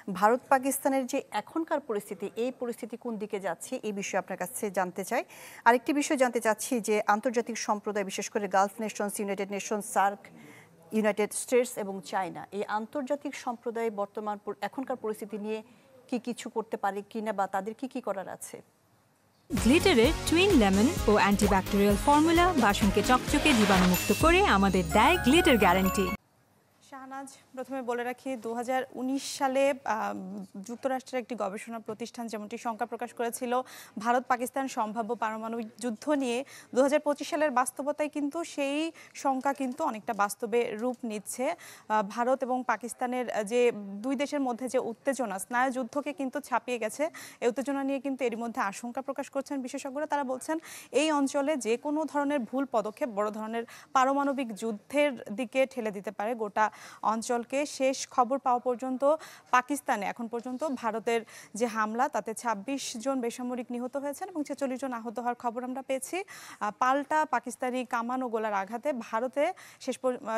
ভারত পাকিস্তানের যে এখনকার পরিস্থিতি, এই পরিস্থিতি কোন দিকে যাচ্ছে এই বিষয়ে আপনার কাছে জানতে চাই। আরেকটি বিষয় জানতে চাচ্ছি যে আন্তর্জাতিক সম্প্রদায়, বিশেষ করে Gulf Nations, United Nations, SAARC, United states এবং চায়না, এই আন্তর্জাতিক সম্প্রদায় বর্তমান এখনকার পরিস্থিতি নিয়ে কি কিছু করতে পারে কিনা বা তাদের কি কি করার আছে? গ্লিটারের টুইন লেমন ও অ্যান্টিব্যাকটেরিয়াল ফর্মুলা বাসনকে চকচকে জীবাণুমুক্ত করে আমাদের দেয় গ্লিটার গ্যারান্টি। শাহনাজ, প্রথমে বলে রাখি 2019 সালে যুক্তরাষ্ট্রের একটি গবেষণা প্রতিষ্ঠান যেমনটি শঙ্কা প্রকাশ করেছিল ভারত পাকিস্তান সম্ভাব্য পারমাণবিক যুদ্ধ নিয়ে, 2025 সালের বাস্তবতায় কিন্তু সেই শঙ্কা কিন্তু অনেকটা বাস্তবে রূপ নিচ্ছে। ভারত এবং পাকিস্তানের যে দুই দেশের মধ্যে যে উত্তেজনা, স্নায়ু যুদ্ধকে কিন্তু ছাপিয়ে গেছে। এই উত্তেজনা নিয়ে কিন্তু এরই মধ্যে আশঙ্কা প্রকাশ করছেন বিশেষজ্ঞরা। তারা বলছেন এই অঞ্চলে যে কোনো ধরনের ভুল পদক্ষেপ বড় ধরনের পারমাণবিক যুদ্ধের দিকে ঠেলে দিতে পারে গোটা অঞ্চলকে। শেষ খবর পাওয়া পর্যন্ত পাকিস্তানে এখন পর্যন্ত ভারতের যে হামলা, তাতে 26 জন বেসামরিক নিহত হয়েছেন এবং 46 জন আহত হওয়ার খবর আমরা পেয়েছি। পাল্টা পাকিস্তানি কামান ও গোলার আঘাতে ভারতে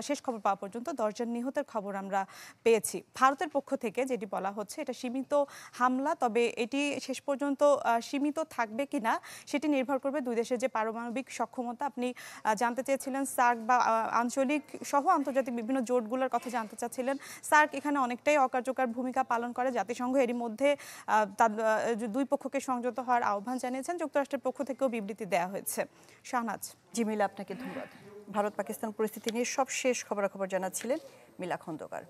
শেষ খবর পাওয়া পর্যন্ত 10 জন নিহতের খবর আমরা পেয়েছি। ভারতের পক্ষ থেকে যেটি বলা হচ্ছে এটা সীমিত হামলা, তবে এটি শেষ পর্যন্ত সীমিত থাকবে কিনা সেটি নির্ভর করবে দুই দেশের যে পারমাণবিক সক্ষমতা। আপনি জানতে চেয়েছিলেন সার্ক বা আঞ্চলিক সহ আন্তর্জাতিক বিভিন্ন জোটগুলোর কথা জানতে চাচ্ছিলেন। সার্ক এখানে অনেকটাই অকার্যকর ভূমিকা পালন করে। জাতিসংঘ এরই মধ্যে দুই পক্ষকে সংযত হওয়ার আহ্বান জানিয়েছেন। যুক্তরাষ্ট্রের পক্ষ থেকেও বিবৃতি দেওয়া হয়েছে। শাহনাজ। জি মিলা, আপনাকে ধন্যবাদ। ভারত পাকিস্তান পরিস্থিতি নিয়ে সব শেষ খবরাখবর জানাচ্ছিলেন মিলা খন্দকার।